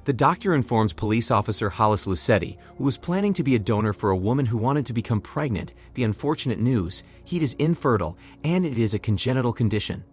The doctor informs police officer Hollis Lucetti, who was planning to be a donor for a woman who wanted to become pregnant, the unfortunate news: he is infertile and it is a congenital condition.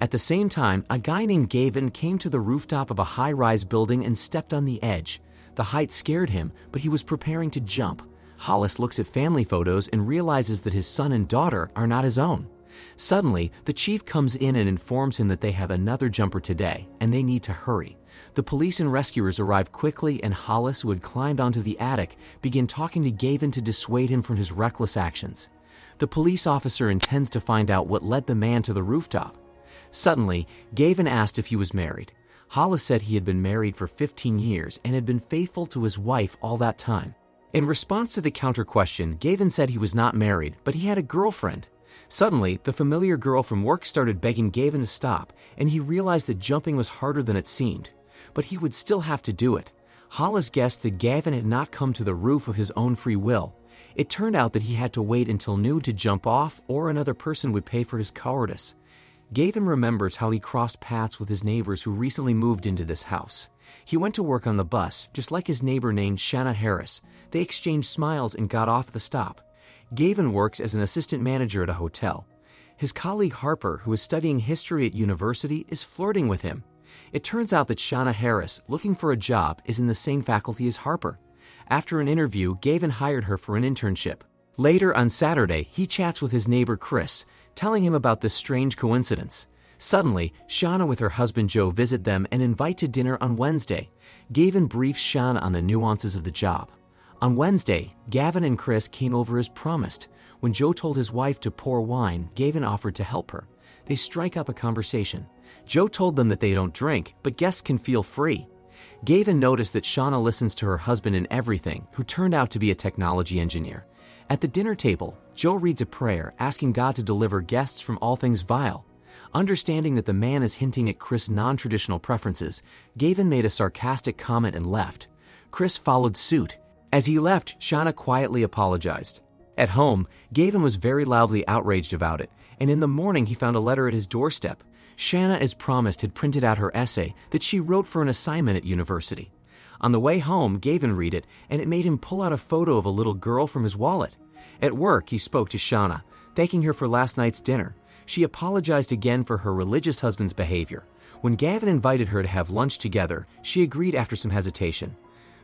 At the same time, a guy named Gavin came to the rooftop of a high-rise building and stepped on the edge. The height scared him, but he was preparing to jump. Hollis looks at family photos and realizes that his son and daughter are not his own. Suddenly, the chief comes in and informs him that they have another jumper today, and they need to hurry. The police and rescuers arrive quickly, and Hollis, who had climbed onto the attic, began talking to Gavin to dissuade him from his reckless actions. The police officer intends to find out what led the man to the rooftop. Suddenly, Gavin asked if he was married. Hollis said he had been married for 15 years and had been faithful to his wife all that time. In response to the counter question, Gavin said he was not married, but he had a girlfriend. Suddenly, the familiar girl from work started begging Gavin to stop, and he realized that jumping was harder than it seemed. But he would still have to do it. Hollis guessed that Gavin had not come to the roof of his own free will. It turned out that he had to wait until noon to jump off, or another person would pay for his cowardice. Gavin remembers how he crossed paths with his neighbors who recently moved into this house. He went to work on the bus, just like his neighbor named Shanna Harris. They exchanged smiles and got off at the stop. Gavin works as an assistant manager at a hotel. His colleague Harper, who is studying history at university, is flirting with him. It turns out that Shanna Harris, looking for a job, is in the same faculty as Harper. After an interview, Gavin hired her for an internship. Later on Saturday, he chats with his neighbor Chris, telling him about this strange coincidence. Suddenly, Shauna with her husband Joe visit them and invite to dinner on Wednesday. Gavin briefs Shauna on the nuances of the job. On Wednesday, Gavin and Chris came over as promised. When Joe told his wife to pour wine, Gavin offered to help her. They strike up a conversation. Joe told them that they don't drink, but guests can feel free. Gavin noticed that Shauna listens to her husband in everything, who turned out to be a technology engineer. At the dinner table, Joe reads a prayer asking God to deliver guests from all things vile. Understanding that the man is hinting at Chris' non-traditional preferences, Gavin made a sarcastic comment and left. Chris followed suit. As he left, Shauna quietly apologized. At home, Gavin was very loudly outraged about it, and in the morning he found a letter at his doorstep. Shauna, as promised, had printed out her essay that she wrote for an assignment at university. On the way home, Gavin read it, and it made him pull out a photo of a little girl from his wallet. At work, he spoke to Shauna, thanking her for last night's dinner. She apologized again for her religious husband's behavior. When Gavin invited her to have lunch together, she agreed after some hesitation.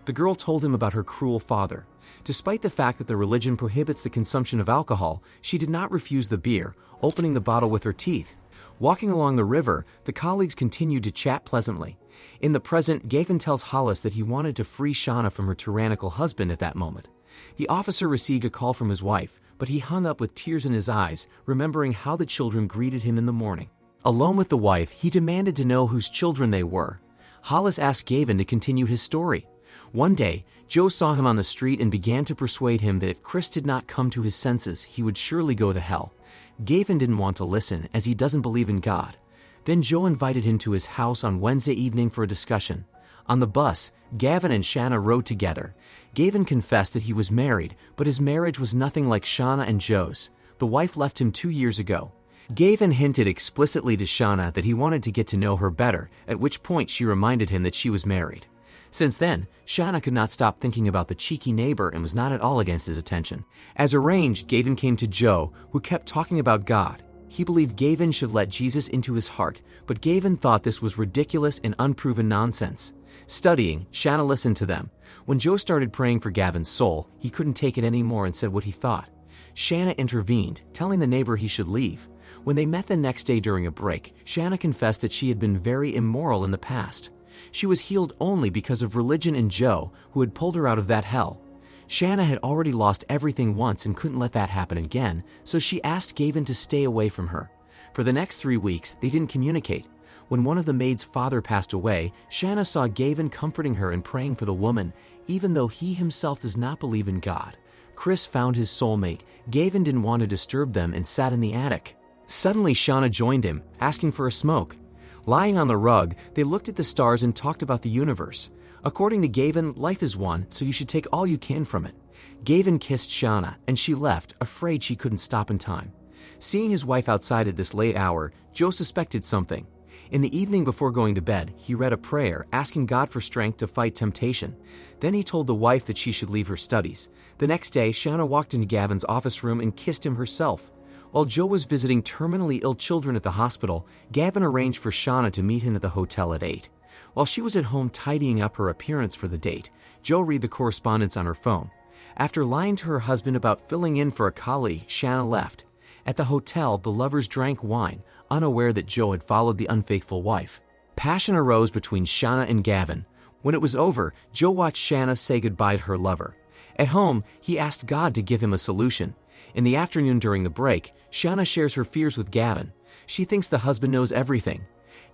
The girl told him about her cruel father. Despite the fact that the religion prohibits the consumption of alcohol, she did not refuse the beer, opening the bottle with her teeth. Walking along the river, the colleagues continued to chat pleasantly. In the present, Gavin tells Hollis that he wanted to free Shauna from her tyrannical husband at that moment. The officer received a call from his wife, but he hung up with tears in his eyes, remembering how the children greeted him in the morning. Alone with the wife, he demanded to know whose children they were. Hollis asked Gavin to continue his story. One day, Joe saw him on the street and began to persuade him that if Chris did not come to his senses, he would surely go to hell. Gavin didn't want to listen, as he doesn't believe in God. Then Joe invited him to his house on Wednesday evening for a discussion. On the bus, Gavin and Shauna rode together. Gavin confessed that he was married, but his marriage was nothing like Shauna and Joe's. The wife left him 2 years ago. Gavin hinted explicitly to Shauna that he wanted to get to know her better, at which point she reminded him that she was married. Since then, Shauna could not stop thinking about the cheeky neighbor and was not at all against his attention. As arranged, Gavin came to Joe, who kept talking about God. He believed Gavin should let Jesus into his heart, but Gavin thought this was ridiculous and unproven nonsense. Studying, Shauna listened to them. When Joe started praying for Gavin's soul, he couldn't take it anymore and said what he thought. Shauna intervened, telling the neighbor he should leave. When they met the next day during a break, Shauna confessed that she had been very immoral in the past. She was healed only because of religion and Joe, who had pulled her out of that hell. Shauna had already lost everything once and couldn't let that happen again, so she asked Gavin to stay away from her. For the next 3 weeks, they didn't communicate. When one of the maid's father passed away, Shauna saw Gavin comforting her and praying for the woman, even though he himself does not believe in God. Chris found his soulmate. Gavin didn't want to disturb them and sat in the attic. Suddenly, Shauna joined him, asking for a smoke. Lying on the rug, they looked at the stars and talked about the universe. According to Gavin, life is one, so you should take all you can from it. Gavin kissed Shauna, and she left, afraid she couldn't stop in time. Seeing his wife outside at this late hour, Joe suspected something. In the evening before going to bed, he read a prayer asking God for strength to fight temptation. Then he told the wife that she should leave her studies. The next day, Shanna walked into Gavin's office room and kissed him herself. While Joe was visiting terminally ill children at the hospital, Gavin arranged for Shanna to meet him at the hotel at 8. While she was at home tidying up her appearance for the date, Joe read the correspondence on her phone. After lying to her husband about filling in for a colleague, Shanna left. At the hotel, the lovers drank wine, unaware that Joe had followed the unfaithful wife. Passion arose between Shanna and Gavin. When it was over, Joe watched Shanna say goodbye to her lover. At home, he asked God to give him a solution. In the afternoon during the break, Shanna shares her fears with Gavin. She thinks the husband knows everything.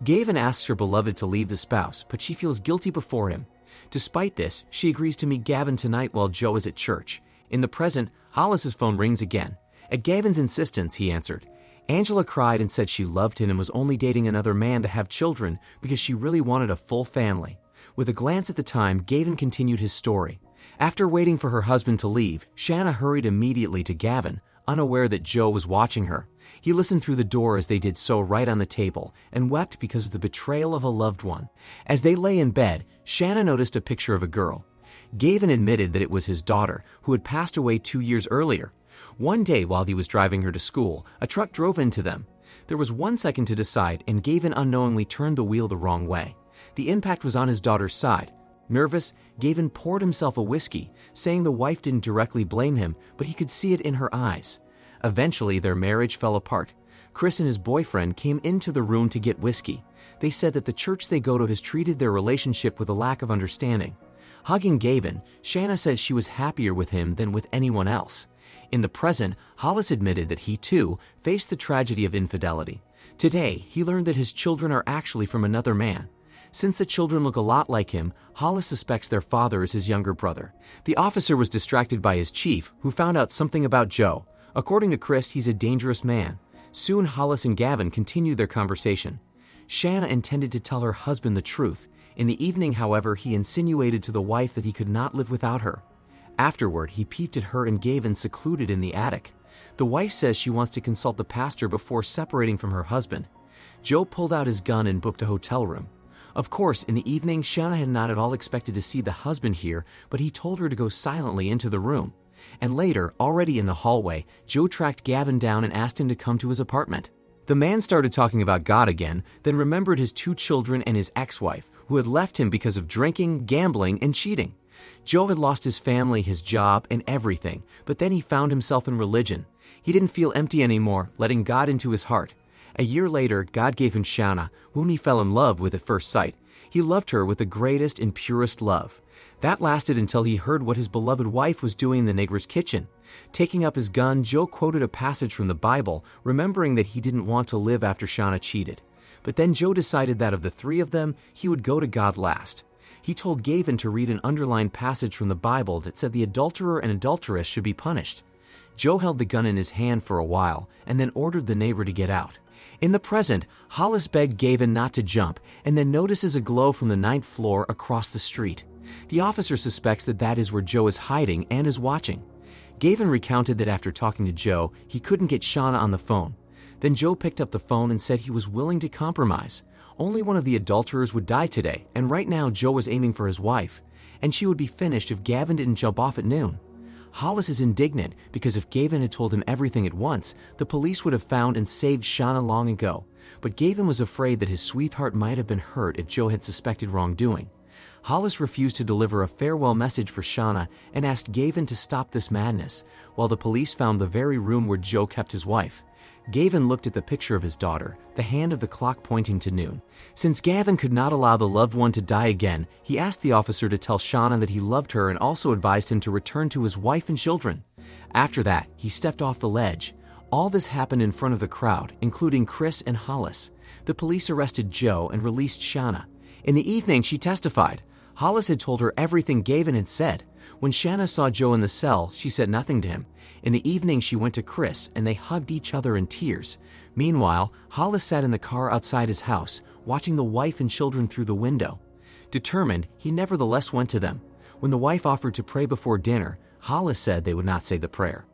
Gavin asks her beloved to leave the spouse, but she feels guilty before him. Despite this, she agrees to meet Gavin tonight while Joe is at church. In the present, Hollis's phone rings again. At Gavin's insistence, he answered. Angela cried and said she loved him and was only dating another man to have children because she really wanted a full family. With a glance at the time, Gavin continued his story. After waiting for her husband to leave, Shanna hurried immediately to Gavin, unaware that Joe was watching her. He listened through the door as they did so right on the table and wept because of the betrayal of a loved one. As they lay in bed, Shanna noticed a picture of a girl. Gavin admitted that it was his daughter, who had passed away 2 years earlier. One day while he was driving her to school, a truck drove into them. There was 1 second to decide, and Gavin unknowingly turned the wheel the wrong way. The impact was on his daughter's side. Nervous, Gavin poured himself a whiskey, saying the wife didn't directly blame him, but he could see it in her eyes. Eventually, their marriage fell apart. Chris and his boyfriend came into the room to get whiskey. They said that the church they go to has treated their relationship with a lack of understanding. Hugging Gavin, Shanna said she was happier with him than with anyone else. In the present, Hollis admitted that he, too, faced the tragedy of infidelity. Today, he learned that his children are actually from another man. Since the children look a lot like him, Hollis suspects their father is his younger brother. The officer was distracted by his chief, who found out something about Joe. According to Chris, he's a dangerous man. Soon, Hollis and Gavin continued their conversation. Shanna intended to tell her husband the truth. In the evening, however, he insinuated to the wife that he could not live without her. Afterward, he peeped at her and Gavin secluded in the attic. The wife says she wants to consult the pastor before separating from her husband. Joe pulled out his gun and booked a hotel room. Of course, in the evening, Shanna had not at all expected to see the husband here, but he told her to go silently into the room. And later, already in the hallway, Joe tracked Gavin down and asked him to come to his apartment. The man started talking about God again, then remembered his 2 children and his ex-wife, who had left him because of drinking, gambling, and cheating. Joe had lost his family, his job, and everything, but then he found himself in religion. He didn't feel empty anymore, letting God into his heart. A year later, God gave him Shanna, whom he fell in love with at first sight. He loved her with the greatest and purest love. That lasted until he heard what his beloved wife was doing in the neighbor's kitchen. Taking up his gun, Joe quoted a passage from the Bible, remembering that he didn't want to live after Shanna cheated. But then Joe decided that of the 3 of them, he would go to God last. He told Gavin to read an underlined passage from the Bible that said the adulterer and adulteress should be punished. Joe held the gun in his hand for a while and then ordered the neighbor to get out. In the present, Hollis begged Gavin not to jump and then notices a glow from the 9th floor across the street. The officer suspects that that is where Joe is hiding and is watching. Gavin recounted that after talking to Joe, he couldn't get Shanna on the phone. Then Joe picked up the phone and said he was willing to compromise. Only one of the adulterers would die today, and right now Joe was aiming for his wife, and she would be finished if Gavin didn't jump off at noon. Hollis is indignant because if Gavin had told him everything at once, the police would have found and saved Shanna long ago. But Gavin was afraid that his sweetheart might have been hurt if Joe had suspected wrongdoing. Hollis refused to deliver a farewell message for Shanna and asked Gavin to stop this madness, while the police found the very room where Joe kept his wife. Gavin looked at the picture of his daughter, the hand of the clock pointing to noon. Since Gavin could not allow the loved one to die again, he asked the officer to tell Shanna that he loved her and also advised him to return to his wife and children. After that, he stepped off the ledge. All this happened in front of the crowd, including Chris and Hollis. The police arrested Joe and released Shanna. In the evening, she testified. Hollis had told her everything Gavin had said. When Shanna saw Joe in the cell, she said nothing to him. In the evening, she went to Chris, and they hugged each other in tears. Meanwhile, Hollis sat in the car outside his house, watching the wife and children through the window. Determined, he nevertheless went to them. When the wife offered to pray before dinner, Hollis said they would not say the prayer.